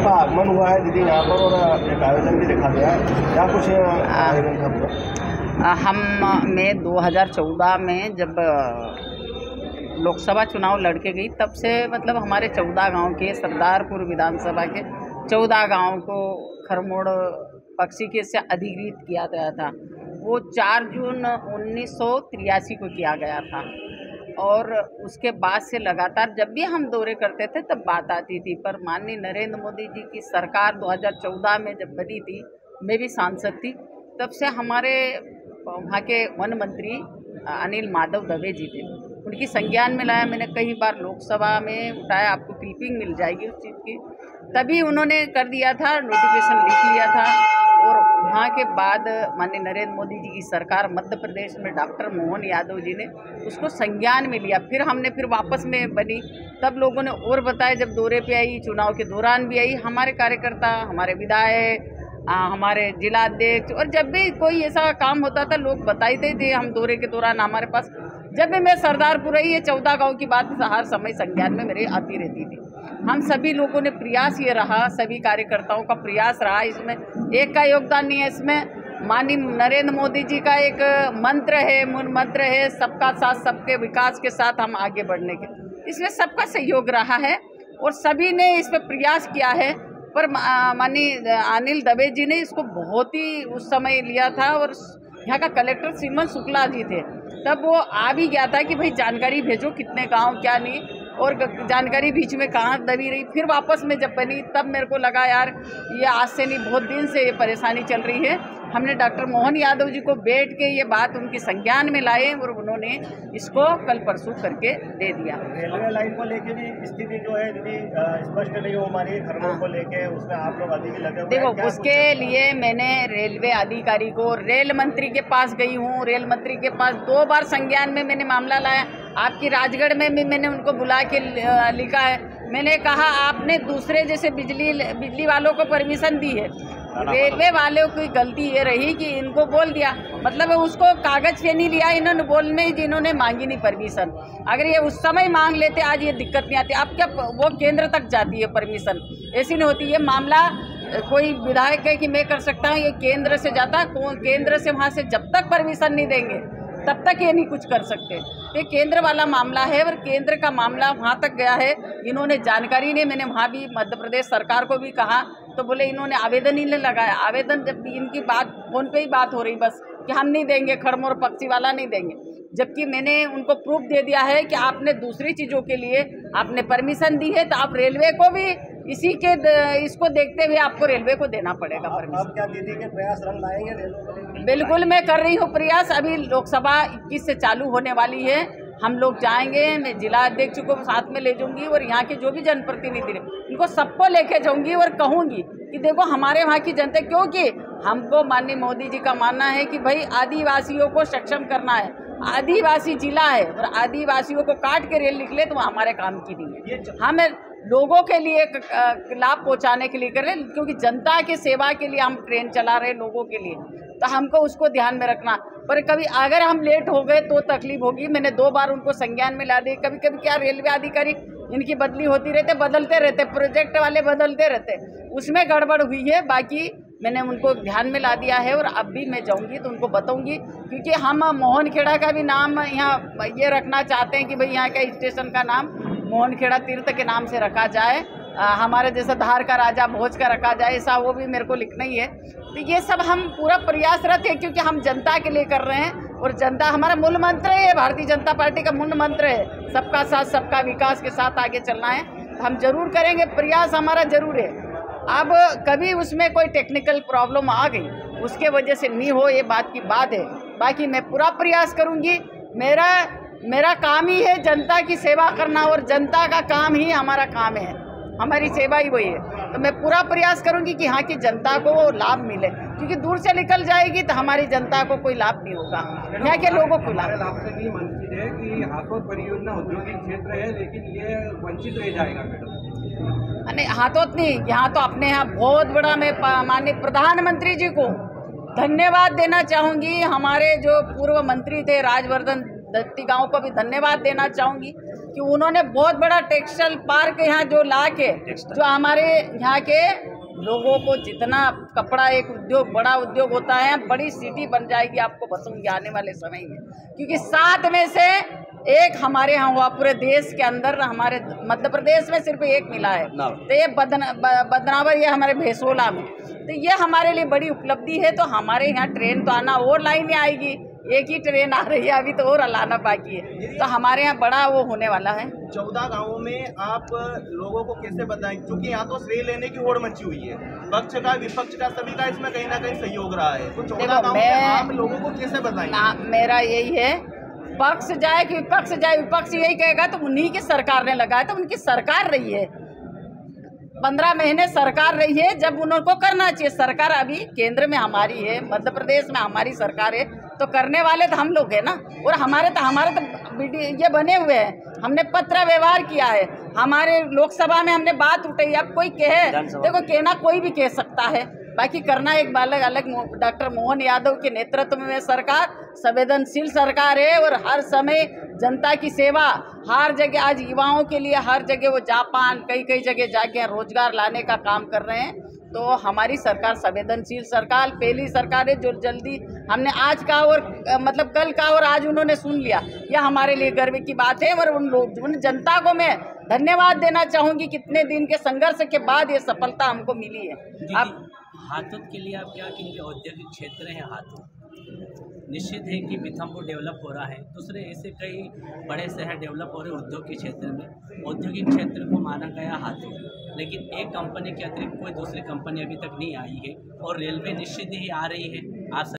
आपका आगमन हुआ है दीदी यहाँ पर और एक आयोजन भी देखा गया है, क्या कुछ आयोजन था पूरा? मैं 2014 में जब लोकसभा चुनाव लड़के गई तब से मतलब हमारे 14 गांव के सरदारपुर विधानसभा के 14 गांव को खरमोड़ पक्षी के से अधिकृत किया गया था। वो 4 जून 1983 को किया गया था और उसके बाद से लगातार जब भी हम दौरे करते थे तब बात आती थी। पर माननीय नरेंद्र मोदी जी की सरकार 2014 में जब बनी थी, मैं भी सांसद थी, तब से हमारे वहाँ के वन मंत्री अनिल माधव दवे जी थे, उनकी संज्ञान में लाया। मैंने कई बार लोकसभा में उठाया, आपको क्लिपिंग मिल जाएगी उस चीज़ की। तभी उन्होंने कर दिया था, नोटिफिकेशन लिख लिया था। और वहाँ के बाद माननीय नरेंद्र मोदी जी की सरकार मध्य प्रदेश में डॉक्टर मोहन यादव जी ने उसको संज्ञान में लिया। फिर हमने फिर वापस में बनी, तब लोगों ने और बताया, जब दौरे पे आई, चुनाव के दौरान भी आई, हमारे कार्यकर्ता, हमारे विधायक, हमारे जिला अध्यक्ष, और जब भी कोई ऐसा काम होता था लोग बताते थे। हम दौरे के दौरान हमारे पास जब भी मैं सरदारपुर आई, ये 14 गांव की बात हर समय संज्ञान में मेरे आती रहती थी। हम सभी लोगों ने प्रयास ये रहा, सभी कार्यकर्ताओं का प्रयास रहा, इसमें एक का योगदान नहीं है। इसमें माननीय नरेंद्र मोदी जी का एक मंत्र है, मूल मंत्र है, सबका साथ सबके विकास के साथ हम आगे बढ़ने के, इसमें सबका सहयोग रहा है और सभी ने इस पर प्रयास किया है। पर माननीय अनिल दवे जी ने इसको बहुत ही उस समय लिया था और यहाँ का कलेक्टर श्रीमन शुक्ला जी थे, तब वो आ भी गया था कि भाई जानकारी भेजो कितने गांव क्या नहीं, और जानकारी बीच में कहाँ दबी रही। फिर वापस में जब बनी तब मेरे को लगा यार ये आज से नहीं, बहुत दिन से ये परेशानी चल रही है। हमने डॉक्टर मोहन यादव जी को बैठ के ये बात उनकी संज्ञान में लाए और उन्होंने इसको कल परसों करके दे दिया। रेलवे लाइन को लेके भी स्थिति जो है दीदी स्पष्ट नहीं हो हमारी, खरमोड़ को लेके उसमें आप लोग अधिक लगे हुए। देखो, उसके लिए मैंने रेलवे अधिकारी को, रेल मंत्री के पास गई हूँ, रेल मंत्री के पास 2 बार संज्ञान में मैंने मामला लाया। आपकी राजगढ़ में भी मैंने उनको बुला के लिखा है। मैंने कहा आपने दूसरे जैसे बिजली वालों को परमिशन दी है, रेलवे वालों की गलती ये रही कि इनको बोल दिया, मतलब उसको कागज पे नहीं लिया इन्होंने, बोलने ही जिन्होंने मांगी नहीं परमिशन। अगर ये उस समय मांग लेते आज ये दिक्कत नहीं आती। अब क्या वो केंद्र तक जाती है परमिशन, ऐसी नहीं होती। ये मामला कोई विधायक है कि मैं कर सकता हूँ, ये केंद्र से जाता, केंद्र से वहाँ से जब तक परमिशन नहीं देंगे तब तक ये नहीं कुछ कर सकते। ये केंद्र वाला मामला है और केंद्र का मामला वहाँ तक गया है। इन्होंने जानकारी नहीं, मैंने वहाँ भी मध्य प्रदेश सरकार को भी कहा तो बोले इन्होंने आवेदन ही नहीं लगाया। आवेदन जब इनकी बात फोन पे ही बात हो रही बस कि हम नहीं देंगे, खरमोड़ पक्षी वाला नहीं देंगे, जबकि मैंने उनको प्रूफ दे दिया है कि आपने दूसरी चीज़ों के लिए आपने परमिशन दी है, तो आप रेलवे को भी इसको देखते हुए आपको रेलवे को देना पड़ेगा परमिशन। अब क्या दीदी के प्रयास रंग लाएंगे रेलवे? बिल्कुल मैं कर रही हूँ प्रयास। अभी लोकसभा 21 से चालू होने वाली है, हम लोग जाएंगे, मैं जिला अध्यक्ष को साथ में ले जाऊंगी और यहाँ के जो भी जनप्रतिनिधि हैं उनको सबको लेके जाऊंगी और कहूँगी कि देखो हमारे वहाँ की जनता, क्योंकि हमको माननीय मोदी जी का मानना है कि भाई आदिवासियों को सक्षम करना है। आदिवासी जिला है और आदिवासियों को काट के रेल निकले तो हमारे काम की नहीं है। हम लोगों के लिए लाभ पहुंचाने के लिए कर रहे हैं, क्योंकि जनता के सेवा के लिए हम ट्रेन चला रहे हैं लोगों के लिए, तो हमको उसको ध्यान में रखना। पर कभी अगर हम लेट हो गए तो तकलीफ होगी। मैंने 2 बार उनको संज्ञान में ला दी। कभी कभी क्या रेलवे अधिकारी इनकी बदली होती रहते, बदलते रहते, प्रोजेक्ट वाले बदलते रहते, उसमें गड़बड़ हुई है। बाकी मैंने उनको ध्यान में ला दिया है और अब भी मैं जाऊंगी तो उनको बताऊंगी, क्योंकि हम मोहनखेड़ा का भी नाम यहाँ ये रखना चाहते हैं कि भाई यहाँ का स्टेशन का नाम मोहनखेड़ा तीर्थ के नाम से रखा जाए, हमारे जैसा धार का राजा भोज का रखा जाए, ऐसा वो भी मेरे को लिखना ही है। तो ये सब हम पूरा प्रयासरत है, क्योंकि हम जनता के लिए कर रहे हैं और जनता हमारा मूल मंत्र है, भारतीय जनता पार्टी का मूल मंत्र है, सबका साथ सबका विकास के साथ आगे चलना है। हम जरूर करेंगे, प्रयास हमारा जरूर है। अब कभी उसमें कोई टेक्निकल प्रॉब्लम आ गई उसके वजह से नहीं हो, ये बात की बात है। बाकी मैं पूरा प्रयास करूँगी। मेरा काम ही है जनता की सेवा करना और जनता का काम ही हमारा काम है, हमारी सेवा ही वही है। तो मैं पूरा प्रयास करूंगी कि यहाँ की जनता को लाभ मिले, क्योंकि दूर से निकल जाएगी तो हमारी जनता को कोई लाभ नहीं होगा, यहाँ के लोगों को लाभ। आपसे ये वंचित है कि हाथोद परियोजना औद्योगिक क्षेत्र है लेकिन ये वंचित रह जाएगा मैडम? नहीं, हाथोद नहीं, यहाँ तो अपने यहाँ बहुत बड़ा, मैं माननीय प्रधानमंत्री जी को धन्यवाद देना चाहूँगी। हमारे जो पूर्व मंत्री थे राजवर्धन दत्ती गाँव को भी धन्यवाद देना चाहूँगी कि उन्होंने बहुत बड़ा टेक्सटाइल पार्क यहाँ जो ला के जो हमारे यहाँ के लोगों को जितना कपड़ा एक उद्योग बड़ा उद्योग होता है, बड़ी सिटी बन जाएगी आपको बताऊंगी आने वाले समय में, क्योंकि 7 में से एक हमारे यहाँ हुआ पूरे देश के अंदर। हमारे मध्य प्रदेश में सिर्फ एक मिला है, तो ये बदनावर ये हमारे भैंसोला में, तो ये हमारे लिए बड़ी उपलब्धि है। तो हमारे यहाँ ट्रेन तो आना और लाइनें आएगी, एक ही ट्रेन आ रही है अभी तो और लाना बाकी है, तो हमारे यहाँ बड़ा वो होने वाला है। 14 गांवों में आप लोगों को कैसे बताएं, क्योंकि यहाँ तो श्रेय लेने की होड़ मची हुई है, पक्ष का विपक्ष का सभी का इसमें कहीं ना कहीं सहयोग रहा है, तो 14 गांवों में आप लोगों को कैसे बताएं? मेरा यही है, पक्ष जाए कि विपक्ष जाए, विपक्ष यही कहेगा तो उन्हीं की सरकार ने लगाया, तो उनकी सरकार रही है, 15 महीने सरकार रही है, जब उनको करना चाहिए। सरकार अभी केंद्र में हमारी है, मध्य प्रदेश में हमारी सरकार है, तो करने वाले तो हम लोग हैं ना। और हमारे तो ये बने हुए हैं, हमने पत्र व्यवहार किया है, हमारे लोकसभा में हमने बात उठाई। अब कोई कहे, देखो कहना कोई भी कह सकता है, बाकी करना एक अलग अलग। डॉक्टर मोहन यादव के नेतृत्व में सरकार संवेदनशील सरकार है और हर समय जनता की सेवा हर जगह, आज युवाओं के लिए हर जगह वो जापान कई जगह जाके रोजगार लाने का काम कर रहे हैं। तो हमारी सरकार संवेदनशील सरकार, पहली सरकार है जो जल्दी हमने आज का और मतलब कल का और आज उन्होंने सुन लिया, यह हमारे लिए गर्व की बात है। और उन जनता को मैं धन्यवाद देना चाहूँगी, कितने दिन के संघर्ष के बाद ये सफलता हमको मिली है। अब हाथोद के लिए आप क्या कहेंगे? औद्योगिक क्षेत्र है हाथोद, निश्चित है कि पीथमपुर डेवलप हो रहा है, दूसरे ऐसे कई बड़े शहर डेवलप हो रहे हैं उद्योग के क्षेत्र में। औद्योगिक क्षेत्र को माना गया हाथोद, लेकिन एक कंपनी के अतिरिक्त कोई दूसरी कंपनी अभी तक नहीं आई है, और रेलवे निश्चित ही आ रही है। आज